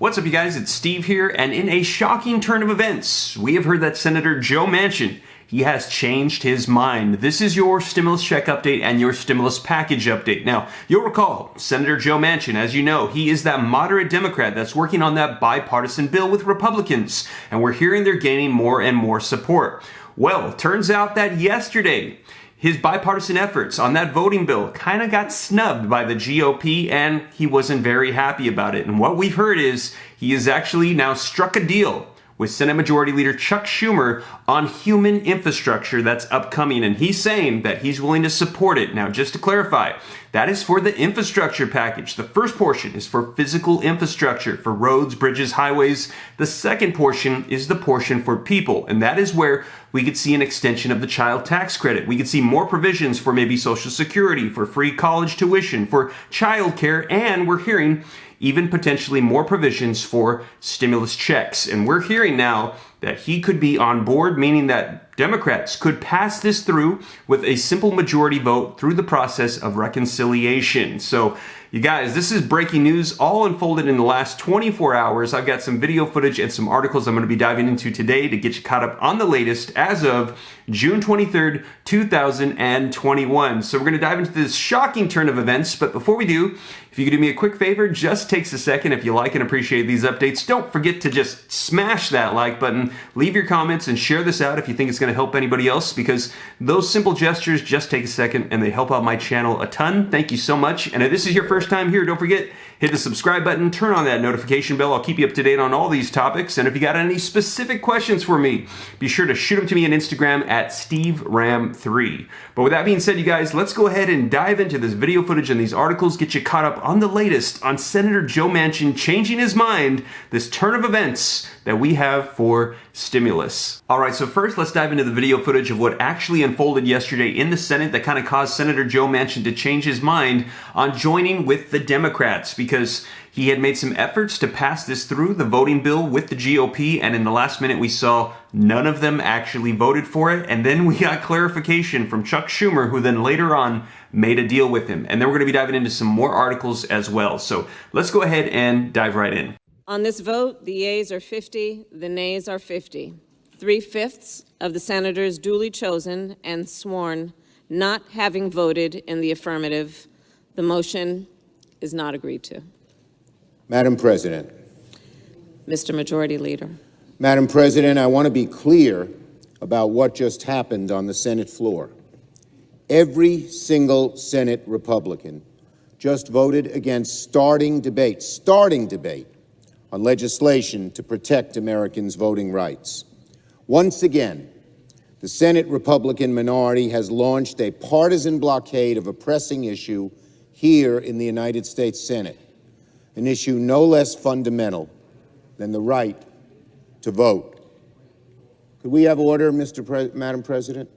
What's up, you guys? It's Steve here, and in a shocking turn of events, we have heard that Senator Joe Manchin, he has changed his mind. This is your stimulus check update and your stimulus package update. Now, you'll recall, Senator Joe Manchin, as you know, he is that moderate Democrat that's working on that bipartisan bill with Republicans, and we're hearing they're gaining more and more support. Well, turns out that yesterday, his bipartisan efforts on that voting bill kind of got snubbed by the GOP, and he wasn't very happy about it. And what we've heard is he has actually now struck a deal with Senate Majority Leader Chuck Schumer on human infrastructure that's upcoming, and he's saying that he's willing to support it. Now, just to clarify, that is for the infrastructure package. The first portion is for physical infrastructure, for roads, bridges, highways. The second portion is the portion for people, and that is where we could see an extension of the child tax credit. We could see more provisions for maybe Social Security, for free college tuition, for childcare, and we're hearing even potentially more provisions for stimulus checks. And we're hearing now that he could be on board, meaning that Democrats could pass this through with a simple majority vote through the process of reconciliation. So, you guys, this is breaking news, all unfolded in the last 24 hours. I've got some video footage and some articles I'm going to be diving into today to get you caught up on the latest as of June 23rd, 2021. So we're going to dive into this shocking turn of events. But before we do, if you could do me a quick favor, just takes a second. If you like and appreciate these updates, don't forget to just smash that like button, leave your comments, and share this out if you think it's going to help anybody else, because those simple gestures just take a second and they help out my channel a ton. Thank you so much. And if this is your first time here, don't forget, hit the subscribe button, turn on that notification bell. I'll keep you up to date on all these topics. And if you got any specific questions for me, be sure to shoot them to me on Instagram at SteveRam3. But with that being said, you guys, let's go ahead and dive into this video footage and these articles, get you caught up on the latest on Senator Joe Manchin changing his mind, this turn of events that we have for stimulus. All right, so first let's dive into the video footage of what actually unfolded yesterday in the Senate that kind of caused Senator Joe Manchin to change his mind on joining with the Democrats, because he had made some efforts to pass this through, the voting bill, with the GOP, and in the last minute we saw none of them actually voted for it, and then we got clarification from Chuck Schumer, who then later on made a deal with him. And then we're going to be diving into some more articles as well. So let's go ahead and dive right in. On this vote, the yeas are 50, the nays are 50. 3/5 of the senators duly chosen and sworn not having voted in the affirmative. The motion is not agreed to. Madam President. Mr. Majority Leader. Madam President, I want to be clear about what just happened on the Senate floor. Every single Senate Republican just voted against starting debate on legislation to protect Americans' voting rights. Once again, the Senate Republican minority has launched a partisan blockade of a pressing issue here in the United States Senate, an issue no less fundamental than the right to vote. Could we have order, Madam President?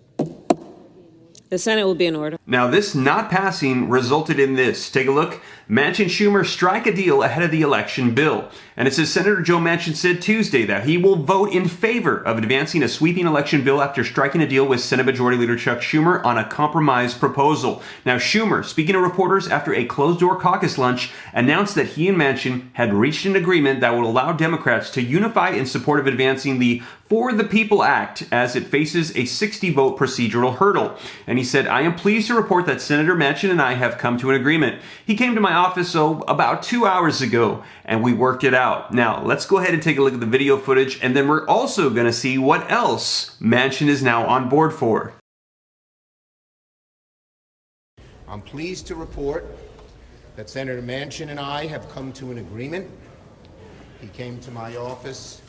The Senate will be in order. Now, this not passing resulted in this. Take a look. Manchin Schumer strike a deal ahead of the election bill. And it says Senator Joe Manchin said Tuesday that he will vote in favor of advancing a sweeping election bill after striking a deal with Senate Majority Leader Chuck Schumer on a compromise proposal. Now, Schumer, speaking to reporters after a closed-door caucus lunch, announced that he and Manchin had reached an agreement that would allow Democrats to unify in support of advancing the For the People Act as it faces a 60-vote procedural hurdle. And he said, "I am pleased to report that Senator Manchin and I have come to an agreement. He came to my office about 2 hours ago, and we worked it out." Now, let's go ahead and take a look at the video footage, and then we're also going to see what else Manchin is now on board for. I'm pleased to report that Senator Manchin and I have come to an agreement. He came to my office,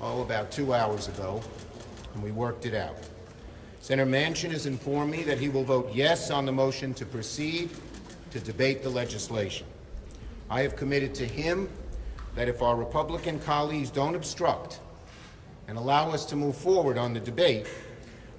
about 2 hours ago, and we worked it out. Senator Manchin has informed me that he will vote yes on the motion to proceed to debate the legislation. I have committed to him that if our Republican colleagues don't obstruct and allow us to move forward on the debate,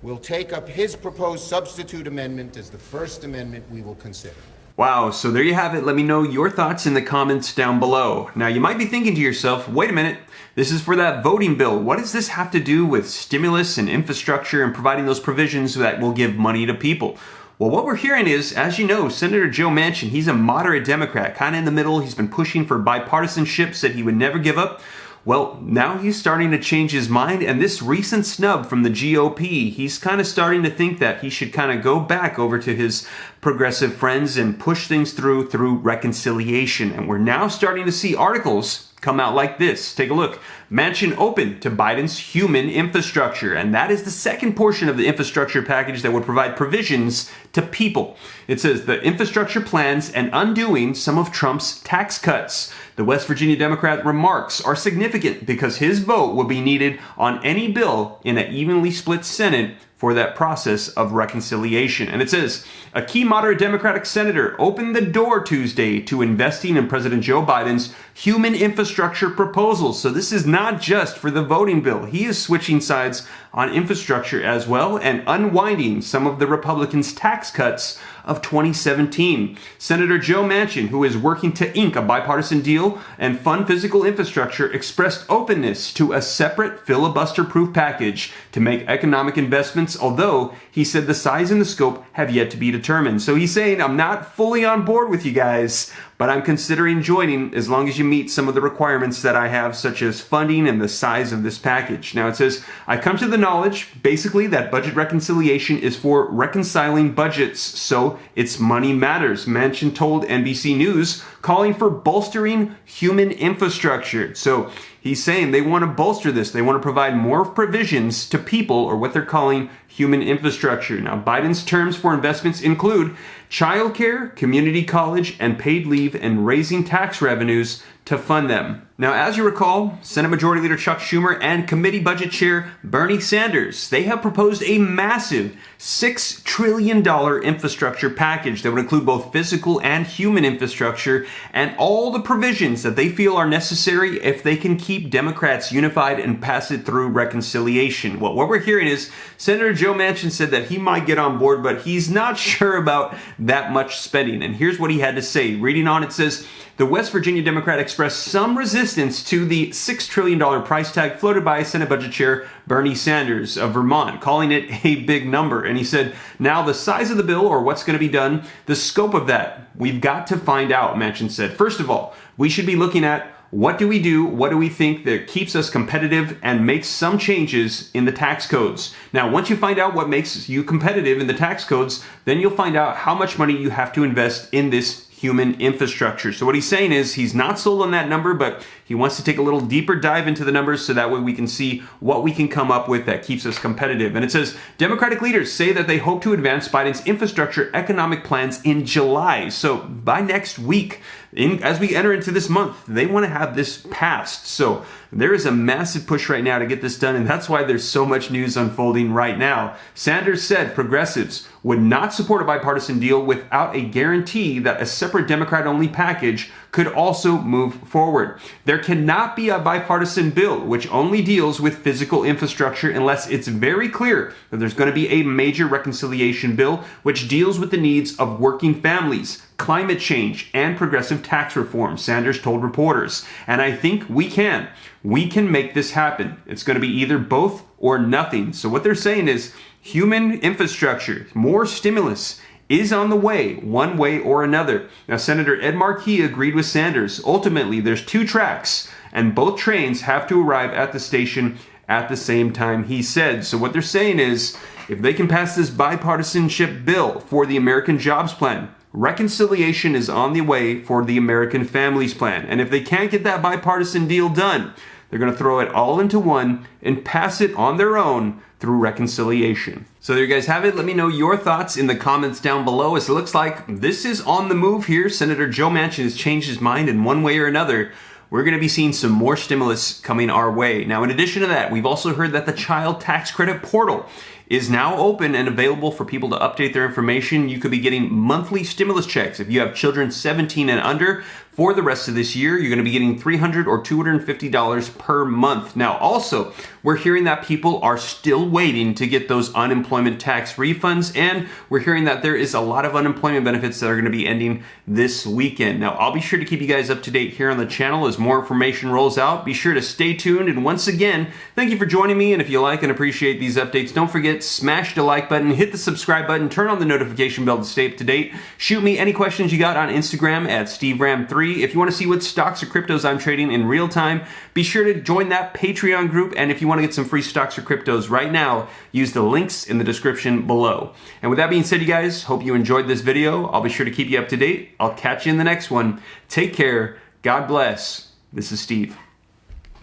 we'll take up his proposed substitute amendment as the first amendment we will consider. Wow, so there you have it. Let me know your thoughts in the comments down below. Now, you might be thinking to yourself, wait a minute, this is for that voting bill. What does this have to do with stimulus and infrastructure and providing those provisions that will give money to people? Well, what we're hearing is, as you know, Senator Joe Manchin, he's a moderate Democrat, kind of in the middle. He's been pushing for bipartisanship, said he would never give up. Well, now he's starting to change his mind, and this recent snub from the GOP, he's kind of starting to think that he should kind of go back over to his progressive friends and push things through reconciliation. And we're now starting to see articles come out like this. Take a look. Manchin open to Biden's human infrastructure. And that is the second portion of the infrastructure package that would provide provisions to people. It says the infrastructure plans and undoing some of Trump's tax cuts. The West Virginia Democrat remarks are significant because his vote will be needed on any bill in an evenly split Senate for that process of reconciliation. And it says, a key moderate Democratic senator opened the door Tuesday to investing in President Joe Biden's human infrastructure proposals. So this is not just for the voting bill. He is switching sides on infrastructure as well and unwinding some of the Republicans' tax cuts of 2017. Senator Joe Manchin, who is working to ink a bipartisan deal and fund physical infrastructure, expressed openness to a separate filibuster-proof package to make economic investments, although he said the size and the scope have yet to be determined. So he's saying, I'm not fully on board with you guys, but I'm considering joining as long as you meet some of the requirements that I have, such as funding and the size of this package. Now it says, I come to the knowledge, basically, that budget reconciliation is for reconciling budgets, so its money matters, Manchin told NBC News, calling for bolstering human infrastructure. So he's saying they want to bolster this. They want to provide more provisions to people, or what they're calling human infrastructure. Now, Biden's terms for investments include childcare, community college, and paid leave, and raising tax revenues to fund them. Now, as you recall, Senate Majority Leader Chuck Schumer and Committee Budget Chair Bernie Sanders, they have proposed a massive $6 trillion infrastructure package that would include both physical and human infrastructure and all the provisions that they feel are necessary if they can keep Democrats unified and pass it through reconciliation. Well, what we're hearing is Senator Joe Manchin said that he might get on board, but he's not sure about that much spending. And here's what he had to say. Reading on, it says, the West Virginia Democrat expressed some resistance to the $6 trillion price tag floated by Senate Budget Chair Bernie Sanders of Vermont, calling it a big number. And he said, now the size of the bill, or what's going to be done, the scope of that, we've got to find out, Manchin said. First of all, we should be looking at what do we do, what do we think that keeps us competitive and makes some changes in the tax codes. Now, once you find out what makes you competitive in the tax codes, then you'll find out how much money you have to invest in this human infrastructure. So what he's saying is he's not sold on that number, but he wants to take a little deeper dive into the numbers so that way we can see what we can come up with that keeps us competitive. And it says, Democratic leaders say that they hope to advance Biden's infrastructure economic plans in July. So by next week, as we enter into this month, they want to have this passed. So there is a massive push right now to get this done, and that's why there's so much news unfolding right now. Sanders said progressives would not support a bipartisan deal without a guarantee that a separate Democrat-only package could also move forward. There cannot be a bipartisan bill which only deals with physical infrastructure unless it's very clear that there's going to be a major reconciliation bill which deals with the needs of working families, climate change, and progressive tax reform, Sanders told reporters. And I think we can. We can make this happen. It's going to be either both or nothing. So what they're saying is human infrastructure, more stimulus, is on the way, one way or another. Now, Senator Ed Markey agreed with Sanders. Ultimately, there's two tracks, and both trains have to arrive at the station at the same time, he said. So what they're saying is, if they can pass this bipartisanship bill for the American Jobs Plan, reconciliation is on the way for the American Families Plan. And if they can't get that bipartisan deal done, they're going to throw it all into one and pass it on their own through reconciliation. So there you guys have it. Let me know your thoughts in the comments down below, as it looks like this is on the move here. Senator Joe Manchin has changed his mind in one way or another. We're going to be seeing some more stimulus coming our way. Now, in addition to that, we've also heard that the child tax credit portal is now open and available for people to update their information. You could be getting monthly stimulus checks if you have children 17 and under For the rest of this year, you're going to be getting $300 or $250 per month. Now, also, we're hearing that people are still waiting to get those unemployment tax refunds, and we're hearing that there is a lot of unemployment benefits that are going to be ending this weekend. Now, I'll be sure to keep you guys up to date here on the channel as more information rolls out. Be sure to stay tuned, and once again, thank you for joining me, and if you like and appreciate these updates, don't forget, smash the like button, hit the subscribe button, turn on the notification bell to stay up to date. Shoot me any questions you got on Instagram at SteveRam3. If you want to see what stocks or cryptos I'm trading in real time, be sure to join that Patreon group, and if you want to get some free stocks or cryptos right now, use the links in the description below. And with that being said, you guys, hope you enjoyed this video. I'll be sure to keep you up to date. I'll catch you in the next one. Take care. God bless. This is Steve.